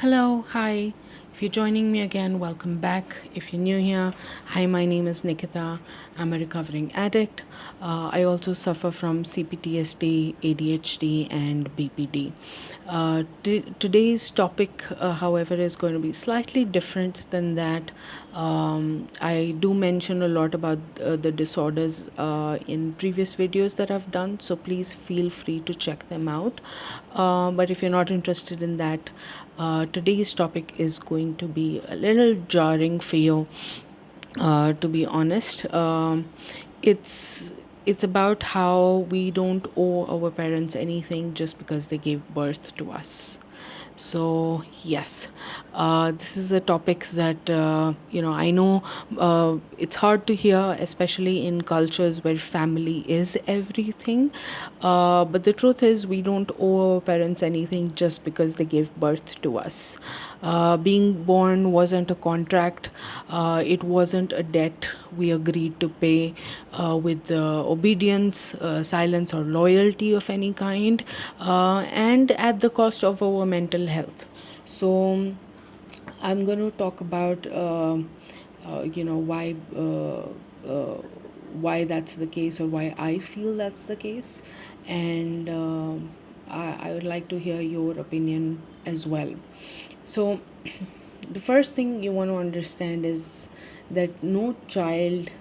Hello, hi. If you're joining me again, welcome back. If you're new here, hi, my name is Nikita. I'm a recovering addict. I also suffer from CPTSD, ADHD, and BPD. Today's topic, however, is going to be slightly different than that. I do mention a lot about the disorders in previous videos that I've done, so please feel free to check them out. But if you're not interested in that, today's topic is going to be a little jarring for you, to be honest. It's it's about how we don't owe our parents anything just because they gave birth to us. So yes, this is a topic that I know it's hard to hear, especially in cultures where family is everything. But the truth is, we don't owe our parents anything just because they gave birth to us. Being born wasn't a contract. It wasn't a debt we agreed to pay with obedience, silence, or loyalty of any kind, and at the cost of our mental health. So, I'm going to talk about, why that's the case or why I feel that's the case, and I would like to hear your opinion as well. So, the first thing you want to understand is that no child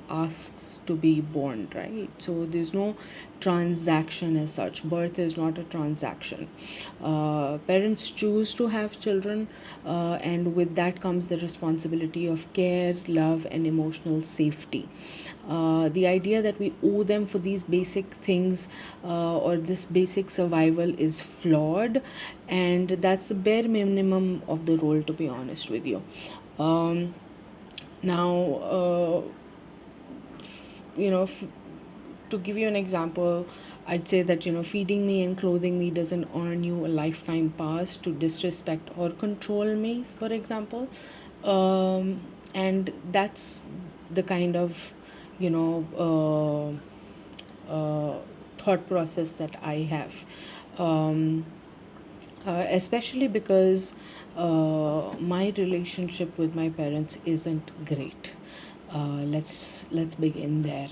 asks to be born, right? So there's no transaction as such. Birth is not a transaction. Parents choose to have children, and with that comes the responsibility of care, love, and emotional safety. The idea that we owe them for these basic things or this basic survival is flawed, and that's the bare minimum of the role, to be honest with you. Now, to give you an example, I'd say that feeding me and clothing me doesn't earn you a lifetime pass to disrespect or control me, for example. And that's the kind of you know thought process that I have. Especially because my relationship with my parents isn't great. Let's begin there.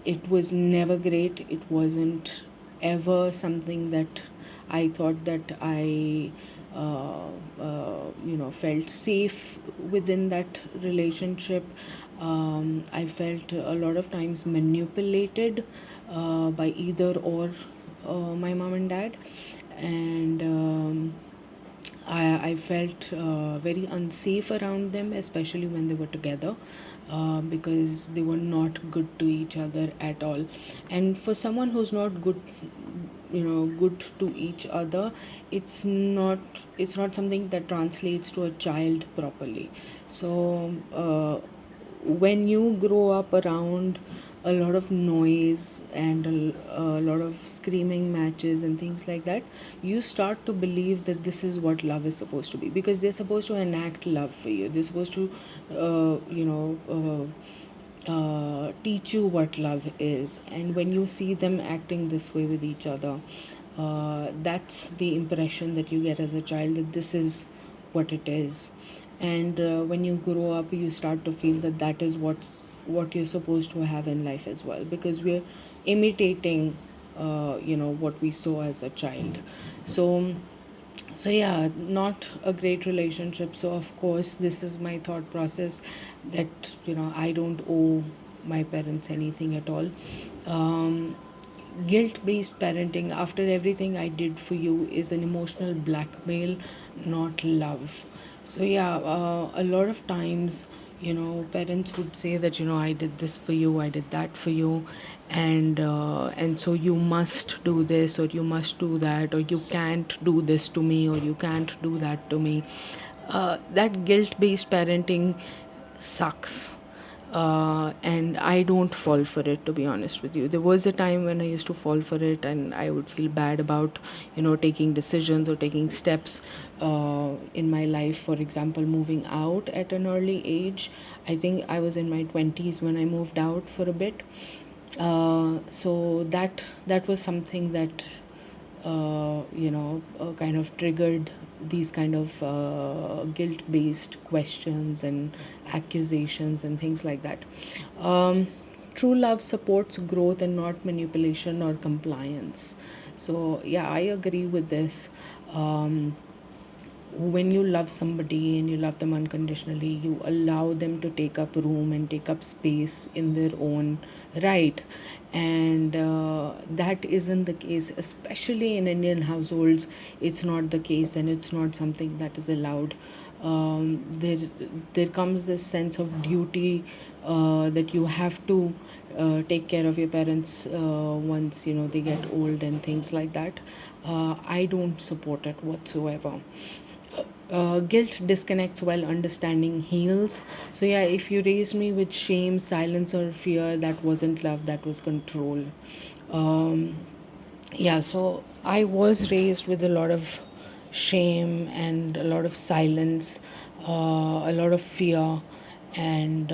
It was never great. It wasn't ever something that I thought that I felt safe within that relationship. I felt a lot of times manipulated by either or my mom and dad, and I felt very unsafe around them, especially when they were together, because they were not good to each other at all. And for someone who's not good, good to each other, it's not something that translates to a child properly. So when you grow up around a lot of noise and a lot of screaming matches and things like that, you start to believe that this is what love is supposed to be, because they're supposed to enact love for you. They're supposed to teach you what love is. And when you see them acting this way with each other, that's the impression that you get as a child, that this is what it is. And when you grow up, you start to feel that that is what you're supposed to have in life as well, because we're imitating what we saw as a child. So yeah, not a great relationship. So of course, this is my thought process, that I don't owe my parents anything at all. Guilt based parenting, after everything I did for you, is an emotional blackmail, not love. So yeah, a lot of times, parents would say that I did this for you, I did that for you, and so you must do this or you must do that, or you can't do this to me or you can't do that to me. That guilt based parenting sucks. And I don't fall for it, to be honest with you. There was a time when I used to fall for it, and I would feel bad about taking decisions or taking steps in my life. For example, moving out at an early age. I think I was in my 20s when I moved out for a bit. So that was something that kind of triggered these kind of guilt based questions and accusations and things like that. um, True love supports growth and not manipulation or compliance. So yeah, I agree with this. um, when you love somebody and you love them unconditionally, you allow them to take up room and take up space in their own right. And that isn't the case, especially in Indian households. It's not the case, and it's not something that is allowed. There comes this sense of duty, that you have to take care of your parents once they get old and things like that. I don't support it whatsoever. Guilt disconnects while understanding heals. So yeah, if you raised me with shame, silence, or fear, that wasn't love, that was control. um, yeah, so I was raised with a lot of shame and a lot of silence, a lot of fear, and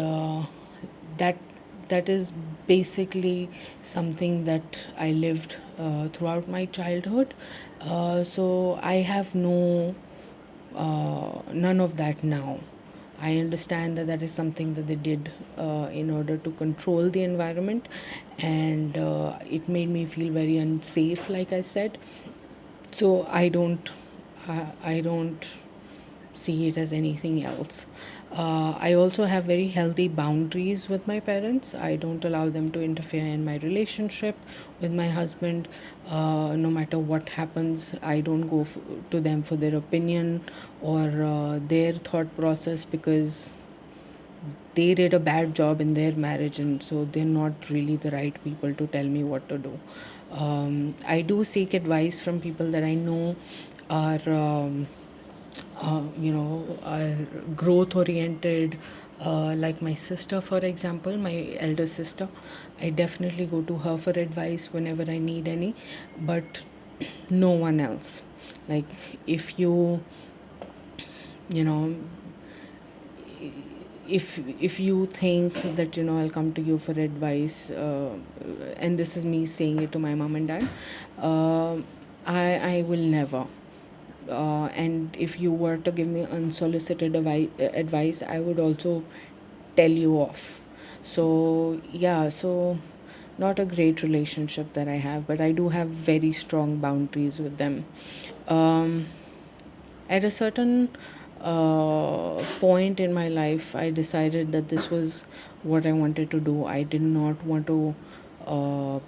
that that is basically something that I lived throughout my childhood. So I have none of that now. I understand that that is something that they did in order to control the environment, and it made me feel very unsafe, like I said. So I don't see it as anything else. I also have very healthy boundaries with my parents. I don't allow them to interfere in my relationship with my husband. No matter what happens, I don't go to them for their opinion or their thought process, because they did a bad job in their marriage, and so they're not really the right people to tell me what to do. I do seek advice from people that I know are are growth oriented, like my sister, for example, my elder sister. I definitely go to her for advice whenever I need any, but no one else. Like, if you know if you think that I'll come to you for advice, and this is me saying it to my mom and dad, uh, I will never. And if you were to give me unsolicited advice, I would also tell you off. So yeah, so not a great relationship that I have, but I do have very strong boundaries with them. um, at a certain point in my life, I decided that this was what I wanted to do. I did not want to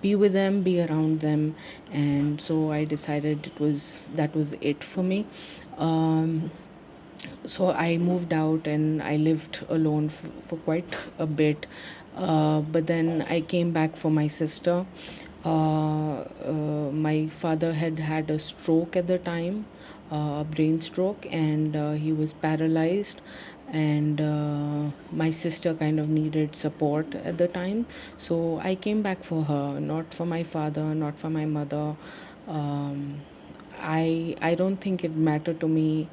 be with them, be around them, and so I decided that was it for me. Um, so I moved out and I lived alone for quite a bit. But then I came back for my sister. My father had a stroke at the time, a brain stroke, and he was paralyzed. And my sister kind of needed support at the time. So I came back for her, not for my father, not for my mother. Um, I don't think it mattered to me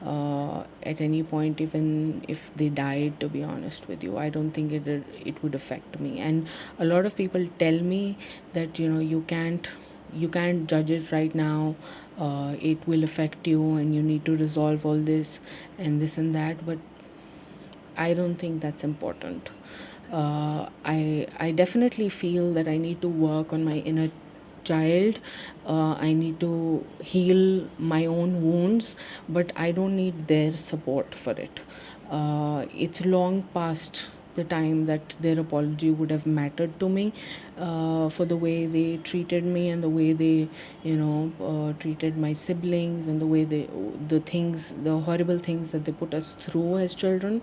at any point, even if they died. To be honest with you, I don't think it would affect me. And a lot of people tell me that you can't judge it right now. It will affect you, and you need to resolve all this and this and that. But I don't think that's important. I definitely feel that I need to work on my inner child. I need to heal my own wounds, but I don't need their support for it. It's long past the time that their apology would have mattered to me, for the way they treated me and the way they treated my siblings, and the way the horrible things that they put us through as children.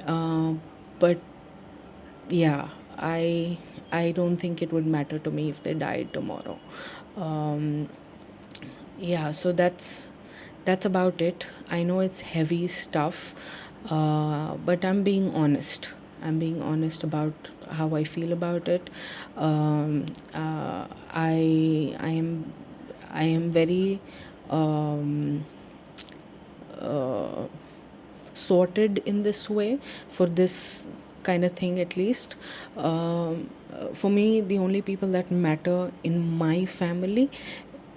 Uh, but yeah, I don't think it would matter to me if they died tomorrow. um, yeah, so that's about it. I know it's heavy stuff, but I'm being honest about how I feel about it. um, I am very um, uh, sorted in this way, for this kind of thing at least. For me, the only people that matter in my family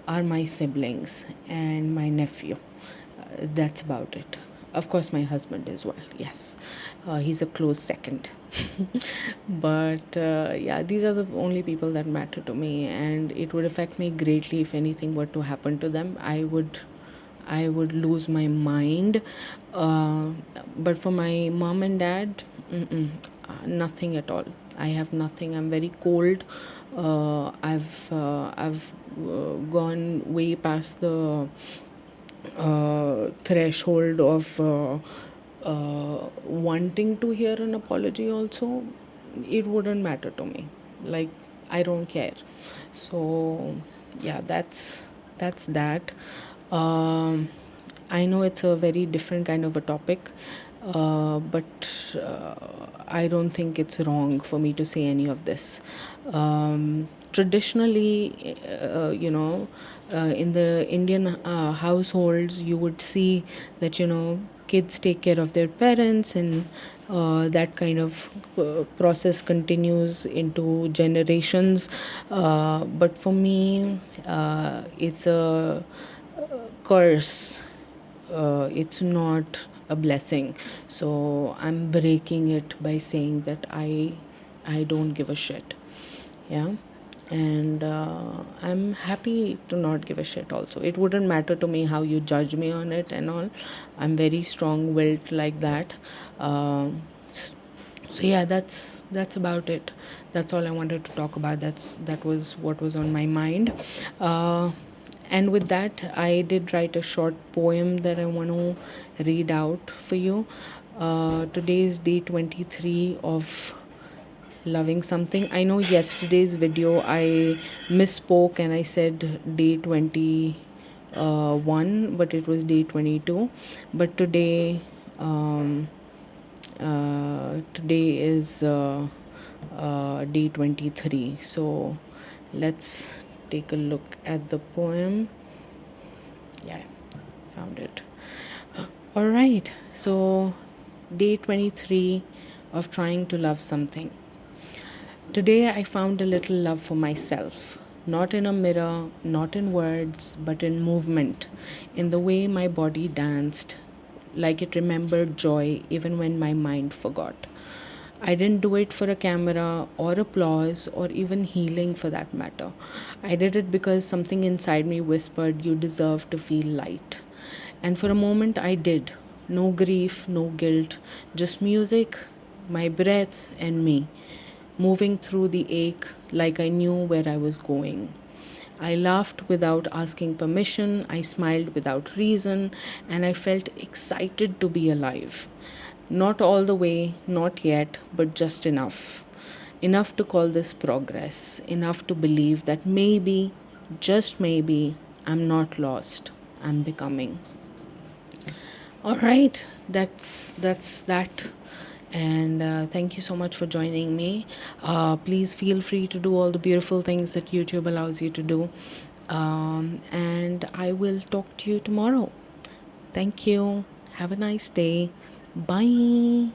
are my siblings and my nephew. That's about it. Of course, my husband as well. Yes, he's a close second. But yeah, these are the only people that matter to me, and it would affect me greatly if anything were to happen to them. I would lose my mind. Uh, but for my mom and dad, nothing at all. I have nothing. I'm very cold. I've gone way past the threshold of wanting to hear an apology. Also, it wouldn't matter to me. Like, I don't care. So yeah, that's that. um, I know it's a very different kind of a topic, but I don't think it's wrong for me to say any of this. Traditionally, in the Indian households, you would see that, kids take care of their parents, and that kind of process continues into generations. But for me, it's a curse. It's not a blessing. So I'm breaking it by saying that I don't give a shit. Yeah. And I'm happy to not give a shit also. It wouldn't matter to me how you judge me on it and all. I'm very strong willed like that. um, so yeah, that's about it. That's all I wanted to talk about. That was what was on my mind. uh, and with that, I did write a short poem that I want to read out for you. Today is day 23 of loving something. I know yesterday's video I misspoke and I said day 21, but it was day 22. But today is day 23. So let's take a look at the poem. Yeah, found it. All right. So day 23 of trying to love something. Today I found a little love for myself, not in a mirror, not in words, but in movement, in the way my body danced, like it remembered joy even when my mind forgot. I didn't do it for a camera or applause or even healing for that matter. I did it because something inside me whispered, "You deserve to feel light." And for a moment I did. No grief, no guilt, just music, my breath, and me, moving through the ache like I knew where I was going. I laughed without asking permission, I smiled without reason, and I felt excited to be alive. Not all the way, not yet, but just enough. Enough to call this progress, enough to believe that maybe, just maybe, I'm not lost, I'm becoming. All right, that's that. And thank you so much for joining me. Please feel free to do all the beautiful things that YouTube allows you to do. And I will talk to you tomorrow. Thank you. Have a nice day. Bye.